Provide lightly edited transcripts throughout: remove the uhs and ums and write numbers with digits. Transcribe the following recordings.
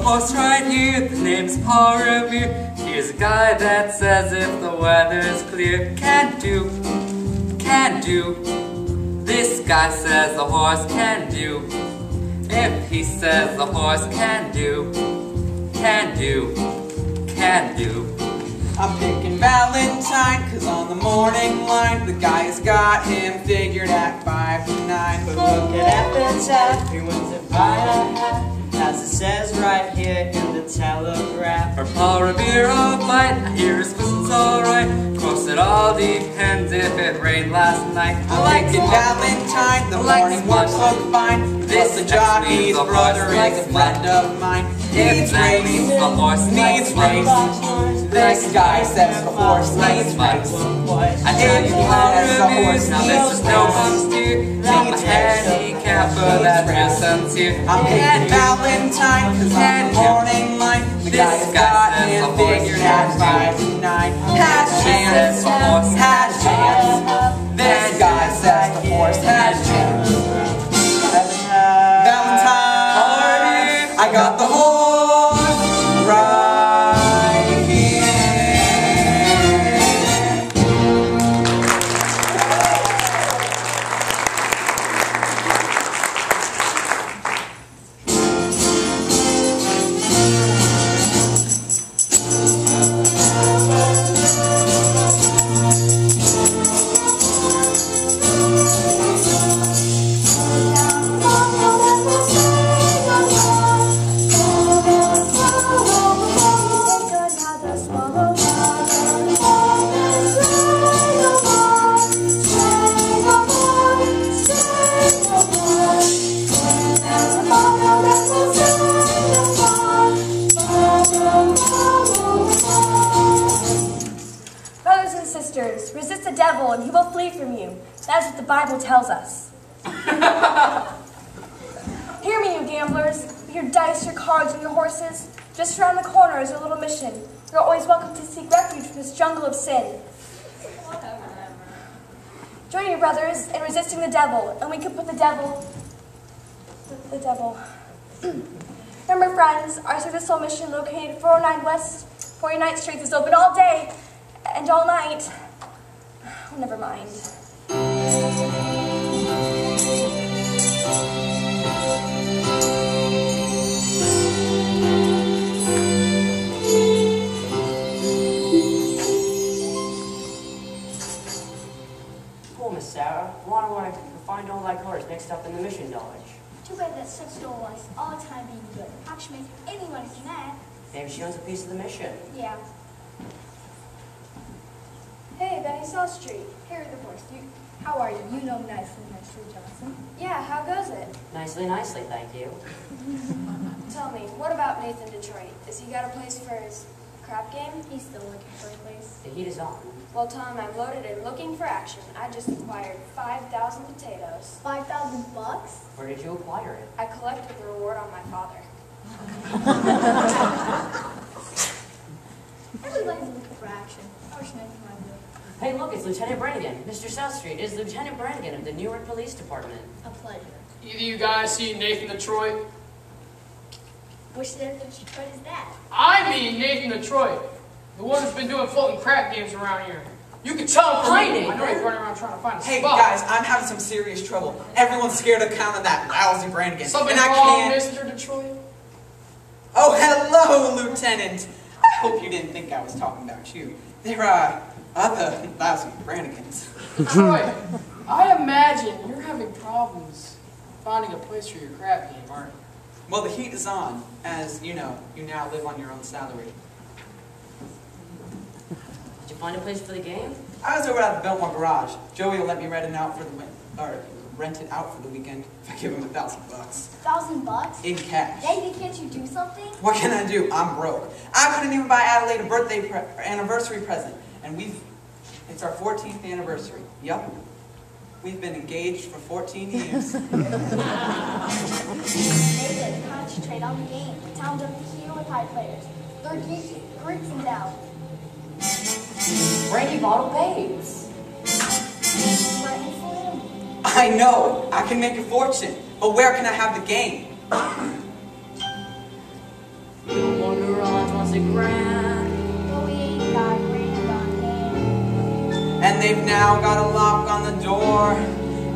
horse right here, the name's Paul Revere. Here's a guy that says if the weather's clear, can do. This guy says the horse can do. If he says the horse can do. I'm picking Valentine, cause on the morning line, the guy's got him figured at 5 to 9. But look at the top, he wins it by a half, as it says right here in the Telegraph. For Paul Revere of light, I hear his whistle's alright. Of course it all depends if it rained last night. I like it Valentine, the morning walks look fine. This the jockey's brother is a friend of mine. Needs race, the horse needs race. This guy says the horse needs race. I tell you Paul Revere, now this is no bum steer. Take a handicapper that's real sincere. I'm picking Valentine, cause on the morning line, the guy's got him figured at 5 to 9. Has chance, has chance. This guy says the horse has chance. Valentine, I got the horse right here. Resist the devil and he will flee from you. That is what the Bible tells us. Hear me, you gamblers. With your dice, your cards, and your horses. Just around the corner is your little mission. You're always welcome to seek refuge from this jungle of sin. Join your brothers in resisting the devil, and we can put the devil. Remember, friends, our Save the Soul mission located 409 West 49th Street is open all day and all night. Oh, never mind. Cool, Miss Sarah. Want to find all that cars mixed up in the mission dodge. Too bad that such doll was all the time being good. How can she make anyone mad? Maybe she owns a piece of the mission. Yeah. Hey, Benny South Street. Harry the horse. How are you? You know nicely, Johnson. Yeah, how goes it? Nicely, thank you. Tell me, what about Nathan Detroit? Has he got a place for his crap game? He's still looking for a place. The heat is on. Well, Tom, I'm loaded and looking for action. I just acquired 5,000 potatoes. 5,000 bucks? Where did you acquire it? I collected the reward on my father. Everybody's looking for action. I wish Nathan might do it. Hey, look, it's Lieutenant Brannigan. Mr. South Street is Lieutenant Brannigan of the Newark Police Department. A pleasure. Either you guys see Nathan Detroit? Which Nathan Detroit is that? I mean Nathan Detroit. The one who's been doing floating crap games around here. You can tell him from me. I know he's running around trying to find a Hey spot. guys, I'm having some serious trouble. Everyone's scared of counting that lousy Brannigan. Something and I wrong, can't. Mr. Detroit? Oh, hello, Lieutenant. I hope you didn't think I was talking about you. There are other lousy Brannigans. Detroit, I imagine you're having problems finding a place for your crap game, aren't you? Well, the heat is on. As you know, you now live on your own salary. Did you find a place for the game? I was over at the Biltmore Garage. Joey will let me rent it out for the weekend if I give him $1,000. 1,000 bucks? In cash. Davey, can't you do something? What can I do? I'm broke. I couldn't even buy Adelaide a anniversary present. And it's our 14th anniversary. Yup. We've been engaged for 14 years. Nathan, concentrate on the game. The town doesn't heal with high players. They're Greeks and down. Brandy bottle babes. I know. I can make a fortune. But where can I have the game? calls it grand. But we ain't got grand on hand. And they've now got a lock on the door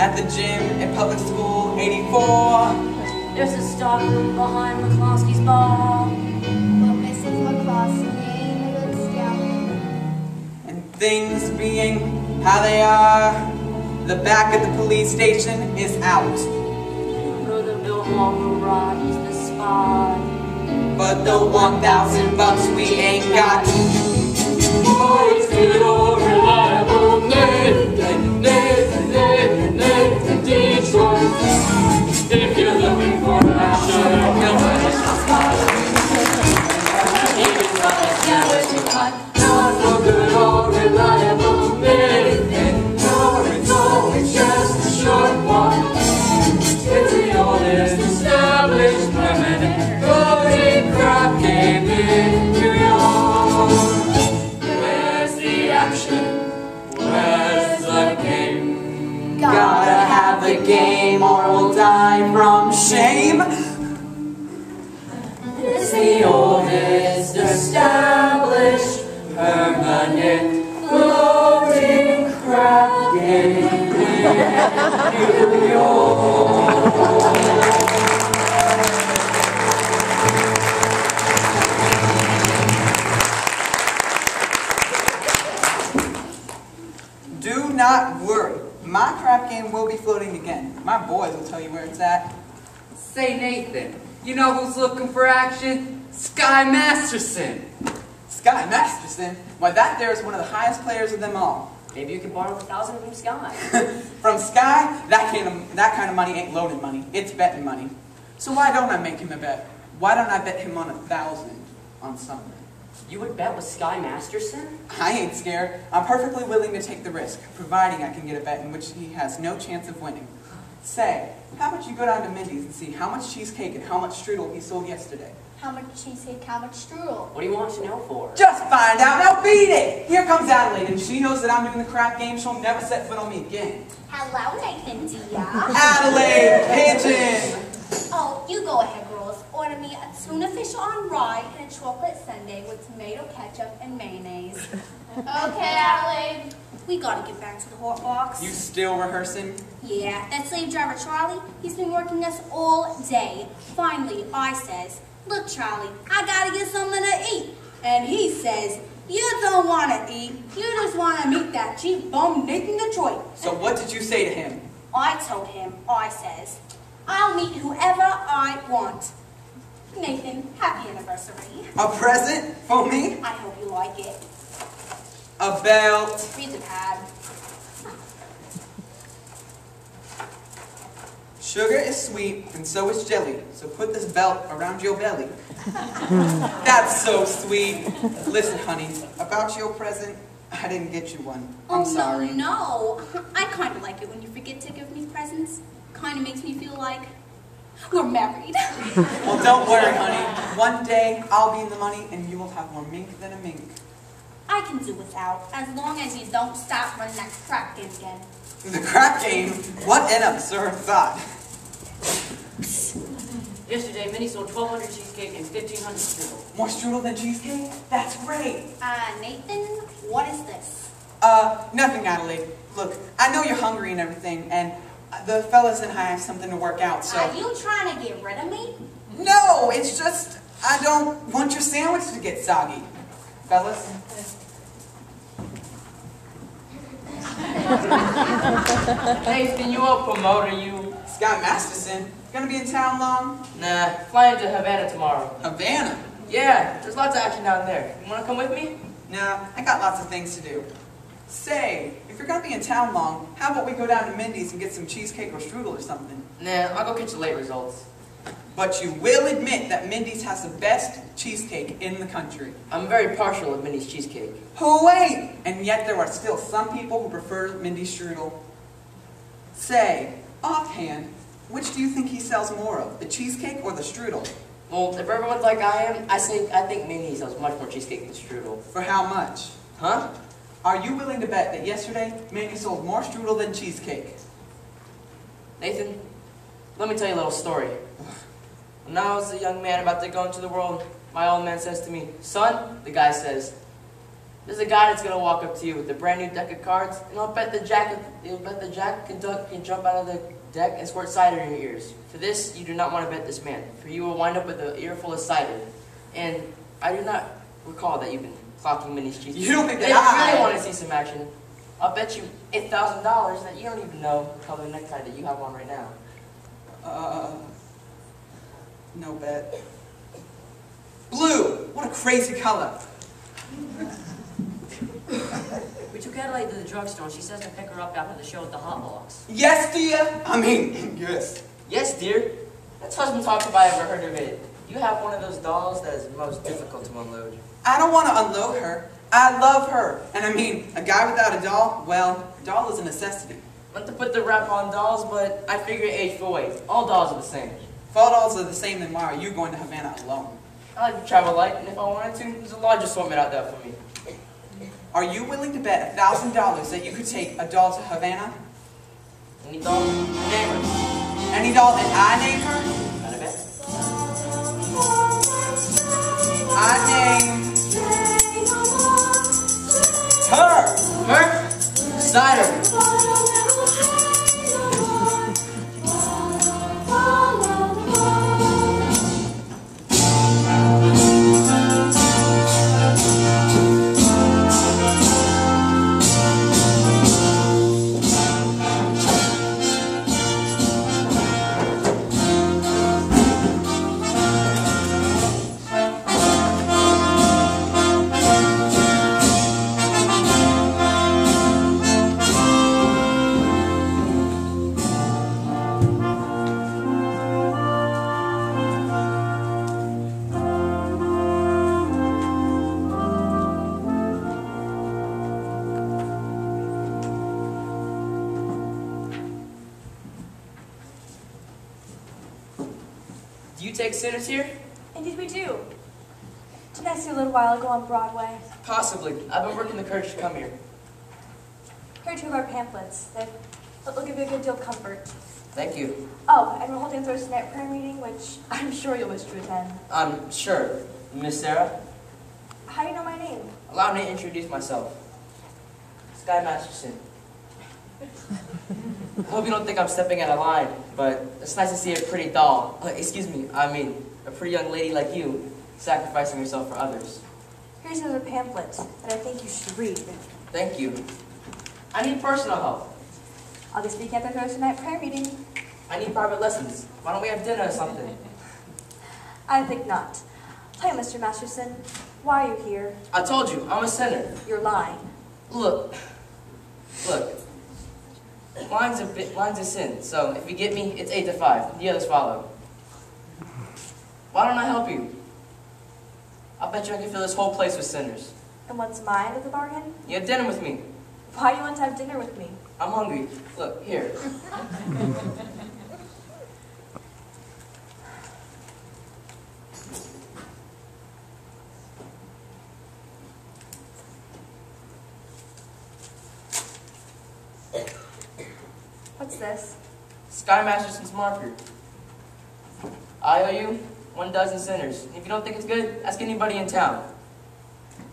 at the gym at Public School 84. There's a stock room behind McCloskey's bar. But Mrs. McCloskey ain't a good scout. And things being how they are, the back of the police station is out. Brother Bill Hall arrives the spot. But the 1,000 bucks we ain't got. Always good old reliable Nathan, Nathan, Nathan, Nathan Detroit. If you're looking for action, he'll find us a spot. Even when it's down with your cut. Not for good old reliable Nathan. No, it's always just a short one. It's the oldest established permanent voting crap game in New York. Where's the action? Where's the game? Gotta have the game or we'll die from shame. It's the oldest established permanent voting crap game in New York. Do not worry. My crap game will be floating again. My boys will tell you where it's at. Say, Nathan, you know who's looking for action? Sky Masterson. Sky Masterson? Why, that there is one of the highest players of them all. Maybe you can borrow 1,000 from Sky. From Sky, that kind of money ain't loaning money. It's betting money. So why don't I make him a bet? Why don't I bet him on 1,000 on something? You would bet with Sky Masterson? I ain't scared. I'm perfectly willing to take the risk, providing I can get a bet in which he has no chance of winning. Say, how about you go down to Mindy's and see how much cheesecake and how much strudel he sold yesterday? How much cheesecake, how much strudel? What do you want to know for? Just find out. Now beat it! Here comes Adelaide, and she knows that I'm doing the crap game. She'll never set foot on me again. Hello, Nathan dear. Adelaide, pigeon! Oh, you go ahead, girls. Order me a tuna fish on rye and a chocolate sundae with tomato ketchup and mayonnaise. Okay, Adelaide. We gotta get back to the hot box. You still rehearsing? Yeah, that slave driver Charlie, he's been working us all day. Finally, I says, look, Charlie, I gotta get something to eat. And he says, you don't want to eat. You just want to meet that cheap bum Nathan Detroit. So what did you say to him? I told him, I says, I'll meet whoever I want. Nathan, happy anniversary. A present for me? I hope you like it. A belt. Read the pad. Sugar is sweet, and so is jelly. So put this belt around your belly. That's so sweet. Listen, honey, about your present, I didn't get you one. I'm sorry. No. I kind of like it when you forget to give me presents. Kind of makes me feel like we're married. Well, don't worry, honey. One day, I'll be in the money, and you will have more mink than a mink. I can do without, as long as you don't stop running that crap game again. The crap game? What an absurd thought. Yesterday, Minnie sold 1,200 cheesecake and 1,500 strudel. More strudel than cheesecake? That's great. Nathan, what is this? Nothing, Adelaide. Look, I know you're hungry and everything, and the fellas and I have something to work out, so... Are you trying to get rid of me? No, it's just, I don't want your sandwich to get soggy. Fellas? Nathan, you a promoter, you? Sky Masterson. Gonna be in town long? Nah, flying to Havana tomorrow. Havana? Yeah, there's lots of action down there. You wanna come with me? Nah, I got lots of things to do. Say, if you're gonna be in town long, how about we go down to Mindy's and get some cheesecake or strudel or something? Nah, I'll go catch the late results. But you will admit that Mindy's has the best cheesecake in the country. I'm very partial to Minnie's cheesecake. Who ain't? And yet there are still some people who prefer Mindy's strudel. Say, offhand, which do you think he sells more of, the cheesecake or the strudel? Well, if everyone's like I am, I think Minnie sells much more cheesecake than strudel. For how much? Huh? Are you willing to bet that yesterday, Mindy sold more strudel than cheesecake? Nathan, let me tell you a little story. When I was a young man about to go into the world, My old man says to me, son, the guy says, there's a guy that's going to walk up to you with a brand new deck of cards, and he'll bet the jack can jump out of the deck and squirt cider in your ears. For this, you do not want to bet this man, for you will wind up with an ear full of cider. And I do not recall that you've been clocking Minnie's cheeks. You don't think that if you really I want to see some action, I'll bet you $8,000 that you don't even know the color necktie that you have on right now. No bet. Blue! What a crazy color. We took Adelaide to the drugstore. She says to pick her up after the show at the Hot Box. Yes, dear? I mean, yes. Yes, dear. That's husband talk if I ever heard of it. You have one of those dolls that is most difficult to unload. I don't want to unload her. I love her. And I mean, a guy without a doll, well, a doll is a necessity. Not to put the rap on dolls, but I figure age for weight. All dolls are the same. If all dolls are the same, then why are you going to Havana alone? I like to travel light, and if I wanted to, there's a large assortment out there for me. Are you willing to bet $1,000 that you could take a doll to Havana? Any doll? Name her. Any doll and I name her? Not a bet. I name her. Her? Cider. Do you take sinners here? Indeed we do. Didn't I see you a little while ago on Broadway? Possibly. I've been working the courage to come here. Here are two of our pamphlets. They'll give you a good deal of comfort. Thank you. Oh, and we're holding a Thursday night prayer meeting, which I'm sure you'll wish to attend. I'm sure. Miss Sarah, How do you know my name? allow me to introduce myself. Sky Masterson. I hope you don't think I'm stepping out of line, but it's nice to see a pretty doll, a pretty young lady like you, sacrificing yourself for others. Here's another pamphlet that I think you should read. Thank you. I need personal help. I'll be speaking at the Thursday night prayer meeting. I need private lessons. Why don't we have dinner or something? I think not. Tell me, Mr. Masterson, why are you here? I told you, I'm a sinner. You're lying. Look. Lying's a sin, so if you get me, it's 8 to 5. The others follow. Why don't I help you? I'll bet you I can fill this whole place with sinners. And what's my end of the bargain? You have dinner with me. Why do you want to have dinner with me? I'm hungry. Look, here. What's this? Sky Masterson's marker. I owe you 1,000 sinners. If you don't think it's good, ask anybody in town.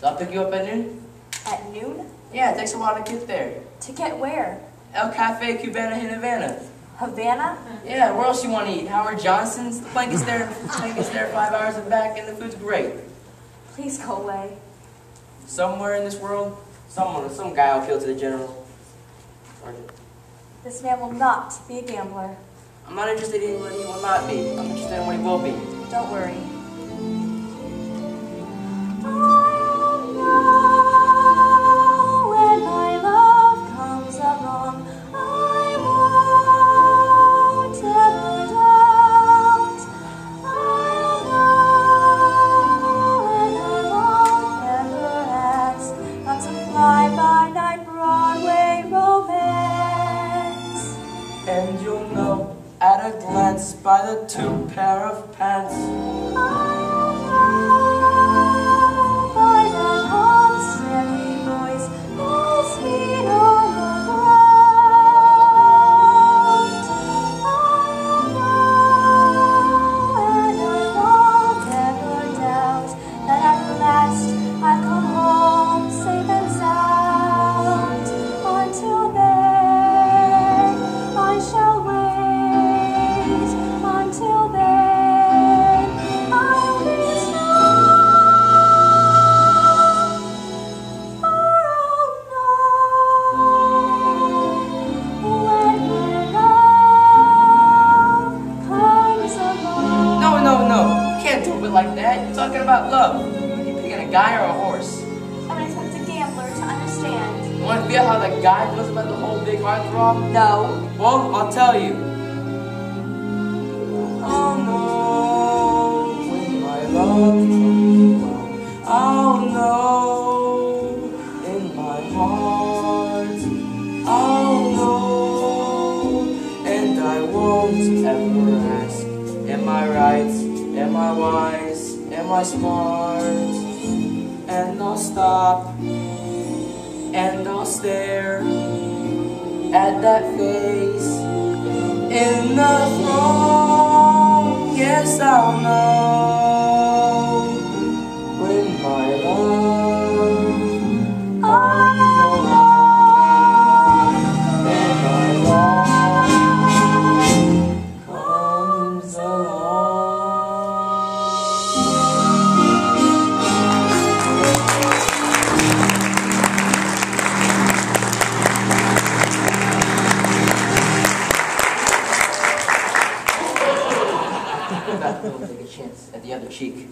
So I'll pick you up at noon? At noon? Yeah, it takes a while to get there. To get where? El Cafe Cubana in Havana. Havana? Yeah, where else you want to eat? Howard Johnson's? The plane gets there 5 hours and back, and the food's great. Please go away. Somewhere in this world, some guy will appeal to the general. This man will not be a gambler. I'm not interested in what he will not be. I'm interested in what he will be. Don't worry. When my love comes along, I won't ever doubt. I'll know, and I won't ever ask. Not a fly-by-night Broadway romance. And you'll know at a glance by the 2 pair of pants. I'll know by that calm, steady voice, his feet on the ground. I'll know, and I won't ever doubt. Want to feel how the guy knows about the whole big heartthrob? No. Well, I'll tell you. Oh no, when my love comes, I'll know in my heart, I'll know, and I won't ever ask, am I right, am I wise, am I smart? And I'll stop, and I'll stare at that face in the throne. Yes, I'll know when my love comes along, when my love comes along. Take a chance at the other cheek.